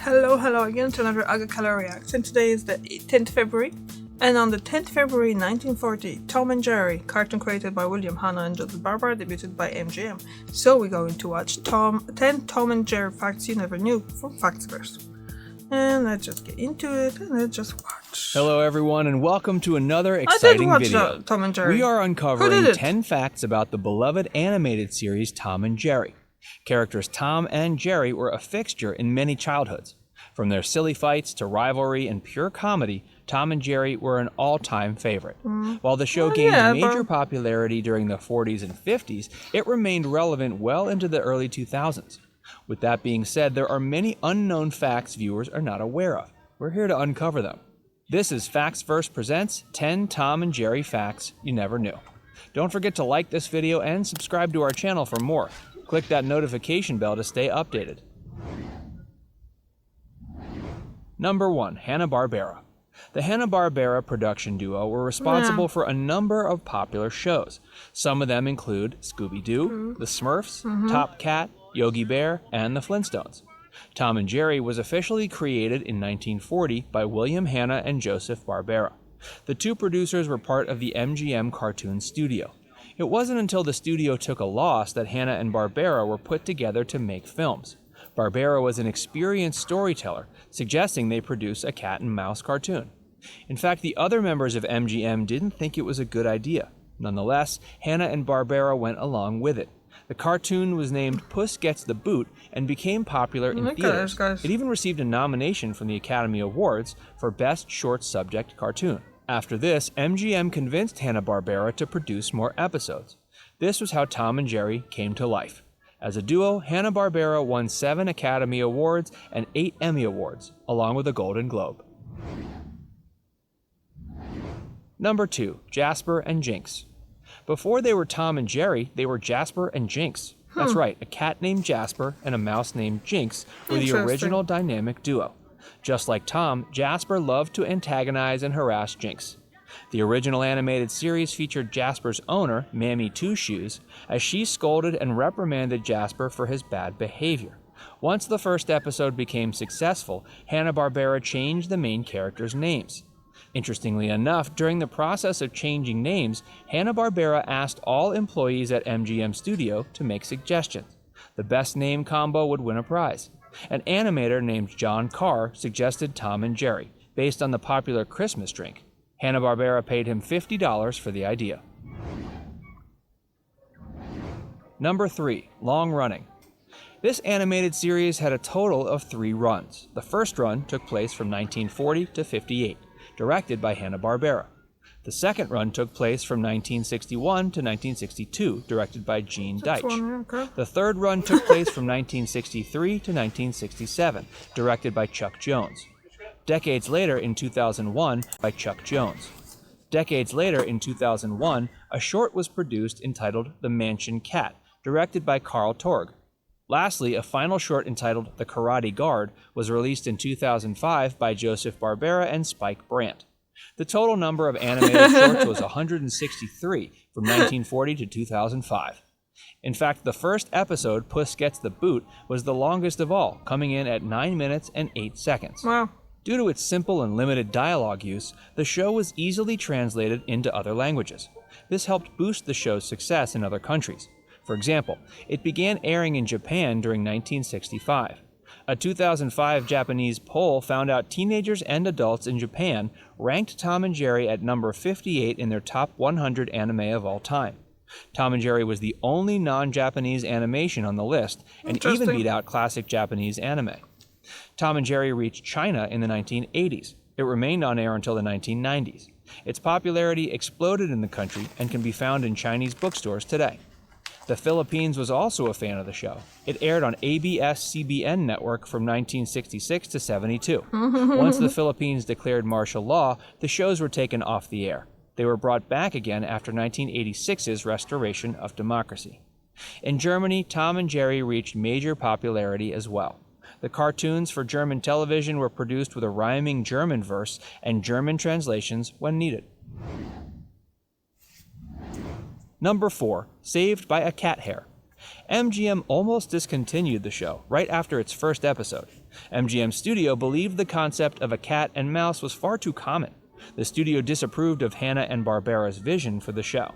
Hello again to another Agakala Reaction. Today is the 10th February, and on the 10th February 1940, Tom and Jerry, cartoon created by William Hanna and Joseph Barbara, debuted by MGM. So we're going to watch 10 Tom and Jerry facts you never knew from Factsverse. And let's just get into it and let's just watch. Hello everyone and welcome to another exciting video. Tom and Jerry. We are uncovering 10 facts about the beloved animated series Tom and Jerry. Characters Tom and Jerry were a fixture in many childhoods. From their silly fights to rivalry and pure comedy, Tom and Jerry were an all-time favorite. While the show gained major popularity during the 40s and 50s, it remained relevant well into the early 2000s. With that being said, there are many unknown facts viewers are not aware of. We're here to uncover them. This is Factsverse Presents 10 Tom and Jerry Facts You Never Knew. Don't forget to like this video and subscribe to our channel for more. Click that notification bell to stay updated. Number 1. Hanna-Barbera. The Hanna-Barbera production duo were responsible for a number of popular shows. Some of them include Scooby-Doo, The Smurfs, Top Cat, Yogi Bear, and The Flintstones. Tom and Jerry was officially created in 1940 by William Hanna and Joseph Barbera. The two producers were part of the MGM cartoon studio. It wasn't until the studio took a loss that Hanna and Barbera were put together to make films. Barbera was an experienced storyteller, suggesting they produce a cat and mouse cartoon. In fact, the other members of MGM didn't think it was a good idea. Nonetheless, Hanna and Barbera went along with it. The cartoon was named Puss Gets the Boot and became popular in theaters. It even received a nomination from the Academy Awards for Best Short Subject Cartoon. After this, MGM convinced Hanna-Barbera to produce more episodes. This was how Tom and Jerry came to life. As a duo, Hanna-Barbera won 7 Academy Awards and 8 Emmy Awards, along with a Golden Globe. Number 2. Jasper and Jinx. Before they were Tom and Jerry, they were Jasper and Jinx. That's right, a cat named Jasper and a mouse named Jinx were the original dynamic duo. Just like Tom, Jasper loved to antagonize and harass Jinx. The original animated series featured Jasper's owner, Mammy Two Shoes, as she scolded and reprimanded Jasper for his bad behavior. Once the first episode became successful, Hanna-Barbera changed the main characters' names. Interestingly enough, during the process of changing names, Hanna-Barbera asked all employees at MGM Studio to make suggestions. The best name combo would win a prize. An animator named John Carr suggested Tom and Jerry, based on the popular Christmas drink. Hanna-Barbera paid him $50 for the idea. Number 3. Long Running. This animated series had a total of 3 runs. The first run took place from 1940 to 58, directed by Hanna-Barbera. The second run took place from 1961 to 1962, directed by Gene Deitch. The third run took place from 1963 to 1967, directed by Chuck Jones. Decades later, in 2001, a short was produced entitled The Mansion Cat, directed by Carl Torg. Lastly, a final short entitled The Karate Guard was released in 2005 by Joseph Barbera and Spike Brandt. The total number of animated shorts was 163 from 1940 to 2005. In fact, the first episode, Puss Gets the Boot, was the longest of all, coming in at 9 minutes and 8 seconds. Wow. Due to its simple and limited dialogue use, the show was easily translated into other languages. This helped boost the show's success in other countries. For example, it began airing in Japan during 1965. A 2005 Japanese poll found out teenagers and adults in Japan ranked Tom and Jerry at number 58 in their top 100 anime of all time. Tom and Jerry was the only non-Japanese animation on the list, and even beat out classic Japanese anime. Tom and Jerry reached China in the 1980s. It remained on air until the 1990s. Its popularity exploded in the country and can be found in Chinese bookstores today. The Philippines was also a fan of the show. It aired on ABS-CBN network from 1966 to 72. Once the Philippines declared martial law, the shows were taken off the air. They were brought back again after 1986's restoration of democracy. In Germany, Tom and Jerry reached major popularity as well. The cartoons for German television were produced with a rhyming German verse and German translations when needed. Number 4. Saved by a Cat Hair. MGM almost discontinued the show right after its first episode. MGM Studio believed the concept of a cat and mouse was far too common. The studio disapproved of Hanna-Barbera's vision for the show.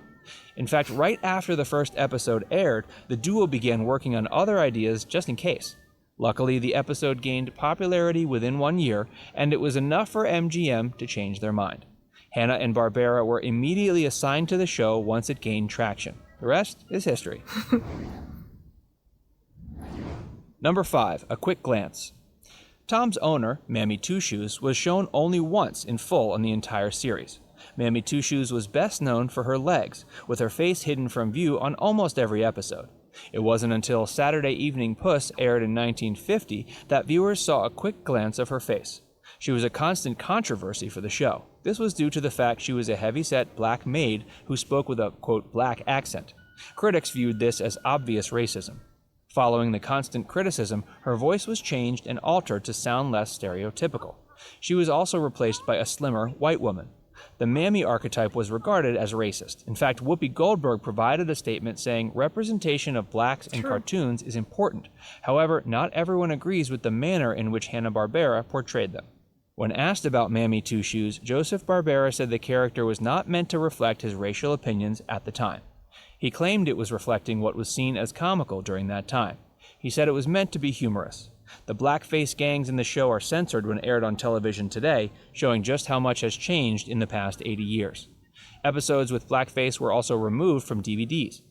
In fact, right after the first episode aired, the duo began working on other ideas just in case. Luckily, the episode gained popularity within 1 year, and it was enough for MGM to change their mind. Hanna-Barbera were immediately assigned to the show once it gained traction. The rest is history. Number 5, A Quick Glance. Tom's owner, Mammy Two Shoes, was shown only once in full in the entire series. Mammy Two Shoes was best known for her legs, with her face hidden from view on almost every episode. It wasn't until Saturday Evening Puss aired in 1950 that viewers saw a quick glance of her face. She was a constant controversy for the show. This was due to the fact she was a heavy-set black maid who spoke with a, quote, black accent. Critics viewed this as obvious racism. Following the constant criticism, her voice was changed and altered to sound less stereotypical. She was also replaced by a slimmer white woman. The Mammy archetype was regarded as racist. In fact, Whoopi Goldberg provided a statement saying representation of blacks in cartoons is important. However, not everyone agrees with the manner in which Hanna-Barbera portrayed them. When asked about Mammy Two Shoes, Joseph Barbera said the character was not meant to reflect his racial opinions at the time. He claimed it was reflecting what was seen as comical during that time. He said it was meant to be humorous. The blackface gangs in the show are censored when aired on television today, showing just how much has changed in the past 80 years. Episodes with blackface were also removed from DVDs.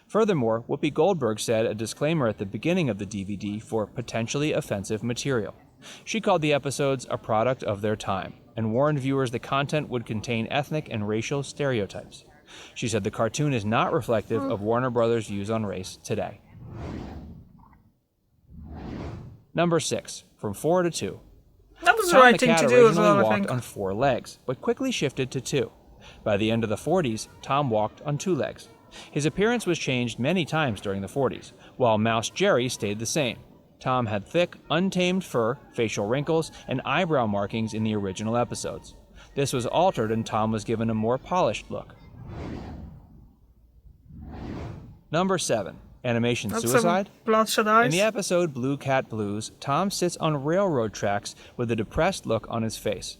Furthermore, Whoopi Goldberg said a disclaimer at the beginning of the DVD for potentially offensive material. She called the episodes a product of their time, and warned viewers the content would contain ethnic and racial stereotypes. She said the cartoon is not reflective of Warner Brothers' views on race today. Number 6, From 4 to 2. That was the Tom right the thing cat to do as originally well, I walked think. on 4 legs, but quickly shifted to 2. By the end of the 40s, Tom walked on 2 legs. His appearance was changed many times during the 40s, while Mouse Jerry stayed the same. Tom had thick, untamed fur, facial wrinkles, and eyebrow markings in the original episodes. This was altered and Tom was given a more polished look. Number 7, Animation That's Suicide. some bloodshot eyes. In the episode Blue Cat Blues, Tom sits on railroad tracks with a depressed look on his face.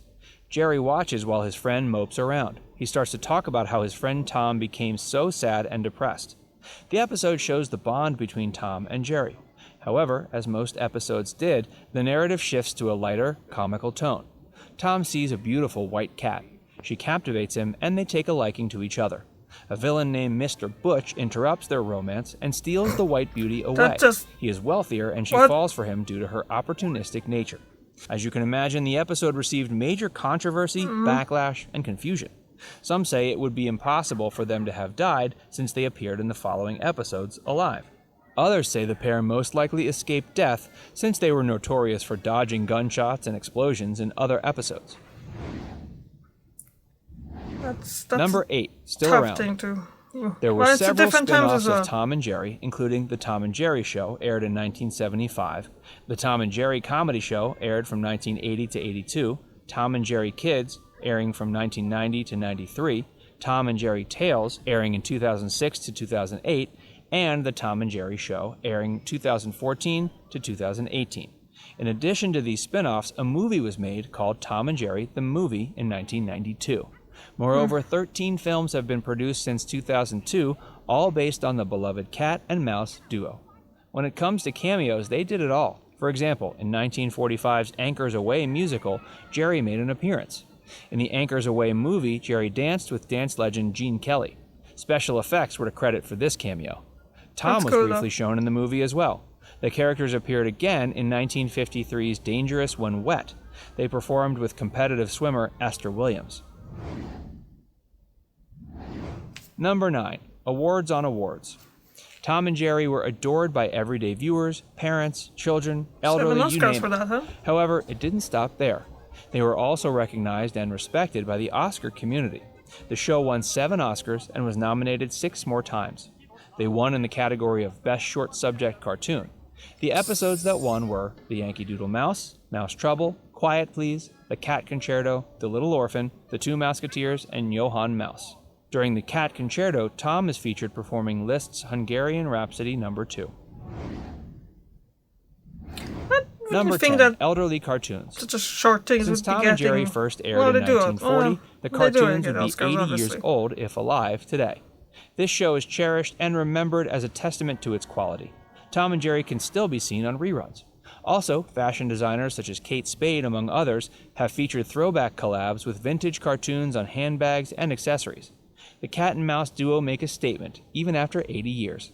Jerry watches while his friend mopes around. He starts to talk about how his friend Tom became so sad and depressed. The episode shows the bond between Tom and Jerry. However, as most episodes did, the narrative shifts to a lighter, comical tone. Tom sees a beautiful white cat. She captivates him, and they take a liking to each other. A villain named Mr. Butch interrupts their romance and steals the white beauty away. He is wealthier, and she falls for him due to her opportunistic nature. As you can imagine, the episode received major controversy, backlash, and confusion. Some say it would be impossible for them to have died since they appeared in the following episodes alive. Others say the pair most likely escaped death since they were notorious for dodging gunshots and explosions in other episodes. That's Number 8, Still tough Around. thing to... There were Well, it's at several different times spin-offs as well. of Tom and Jerry, including The Tom and Jerry Show, aired in 1975. The Tom and Jerry Comedy Show, aired from 1980 to 82. Tom and Jerry Kids, airing from 1990 to 93. Tom and Jerry Tales, airing in 2006 to 2008. And The Tom and Jerry Show, airing 2014 to 2018. In addition to these spin-offs, a movie was made called Tom and Jerry, the Movie, in 1992. Moreover, 13 films have been produced since 2002, all based on the beloved cat and mouse duo. When it comes to cameos, they did it all. For example, in 1945's Anchors Away musical, Jerry made an appearance. In the Anchors Away movie, Jerry danced with dance legend Gene Kelly. Special effects were to credit for this cameo. Tom was briefly shown in the movie as well. The characters appeared again in 1953's Dangerous When Wet. They performed with competitive swimmer Esther Williams. Number 9, Awards on Awards. Tom and Jerry were adored by everyday viewers, parents, children, elderly, you name it. However, it didn't stop there. They were also recognized and respected by the Oscar community. The show won 7 Oscars and was nominated 6 more times. They won in the category of Best Short Subject Cartoon. The episodes that won were The Yankee Doodle Mouse, Mouse Trouble, Quiet Please, The Cat Concerto, The Little Orphan, The Two Musketeers, and Johann Mouse. During The Cat Concerto, Tom is featured performing Liszt's Hungarian Rhapsody No. 2. Number you think 10. that Elderly cartoons. such a short things Since would be Tom getting... and Jerry first aired well, in they do it. 1940, the Well, they do cartoons get would be Oscars, 80 obviously. years old if alive today. This show is cherished and remembered as a testament to its quality. Tom and Jerry can still be seen on reruns. Also, fashion designers such as Kate Spade, among others, have featured throwback collabs with vintage cartoons on handbags and accessories. The cat and mouse duo make a statement, even after 80 years.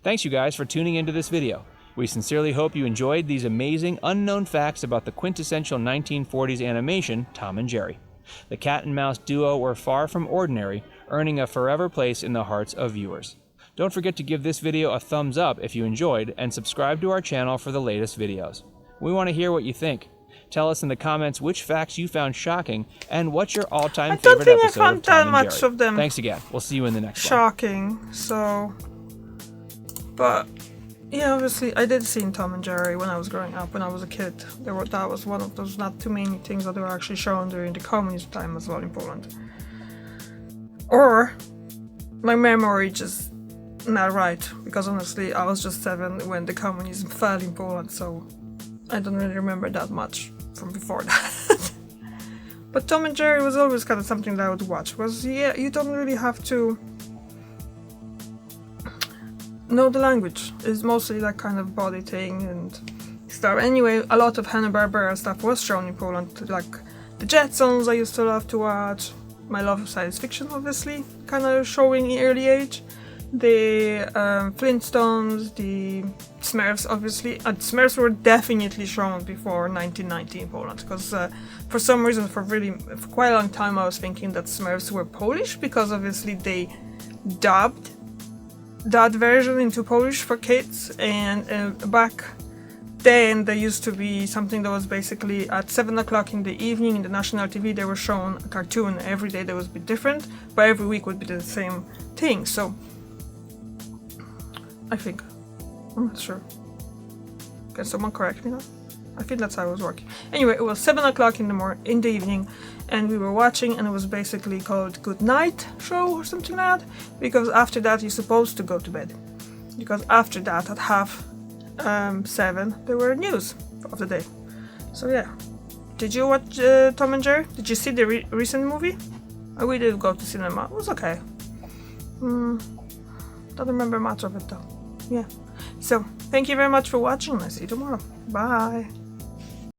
Thanks you guys for tuning into this video. We sincerely hope you enjoyed these amazing, unknown facts about the quintessential 1940s animation, Tom and Jerry. The cat and mouse duo were far from ordinary, earning a forever place in the hearts of viewers. Don't forget to give this video a thumbs up if you enjoyed, and subscribe to our channel for the latest videos. We want to hear what you think. Tell us in the comments which facts you found shocking, and what's your all-time favorite episode of Tom and Jerry. Of them Thanks again. We'll see you in the next one. shocking, so... But... yeah, obviously, I did see Tom and Jerry when I was growing up, when I was a kid. That was one of those not too many things that were actually shown during the communist time as well in Poland. Or my memory just not right, because honestly, I was just 7 when the communism fell in Poland, so I don't really remember that much from before that. But Tom and Jerry was always kind of something that I would watch, because yeah, you don't really have to know the language. It's mostly that kind of body thing and stuff. Anyway, a lot of Hanna-Barbera stuff was shown in Poland, like the Jetsons I used to love to watch, my love of science fiction obviously, kind of showing in early age, the Flintstones, the Smurfs obviously. Smurfs were definitely shown before 1990 in Poland, because for some reason, for quite a long time I was thinking that Smurfs were Polish, because obviously they dubbed that version into Polish for kids, and back then there used to be something that was basically at 7 o'clock in the evening in the national TV. They were shown a cartoon every day that was a bit different, but every week would be the same thing. So I think, I'm not sure, can someone correct me now? I think that's how it was working. Anyway, it was 7 o'clock in the evening, and we were watching, and it was basically called Good Night Show or something like that, because after that you're supposed to go to bed, because after that at 7:30 there were news of the day. So yeah, did you watch Tom and Jerry? Did you see the recent movie? We did go to cinema. It was okay. Don't remember much of it though. Yeah. So thank you very much for watching. I'll see you tomorrow. Bye.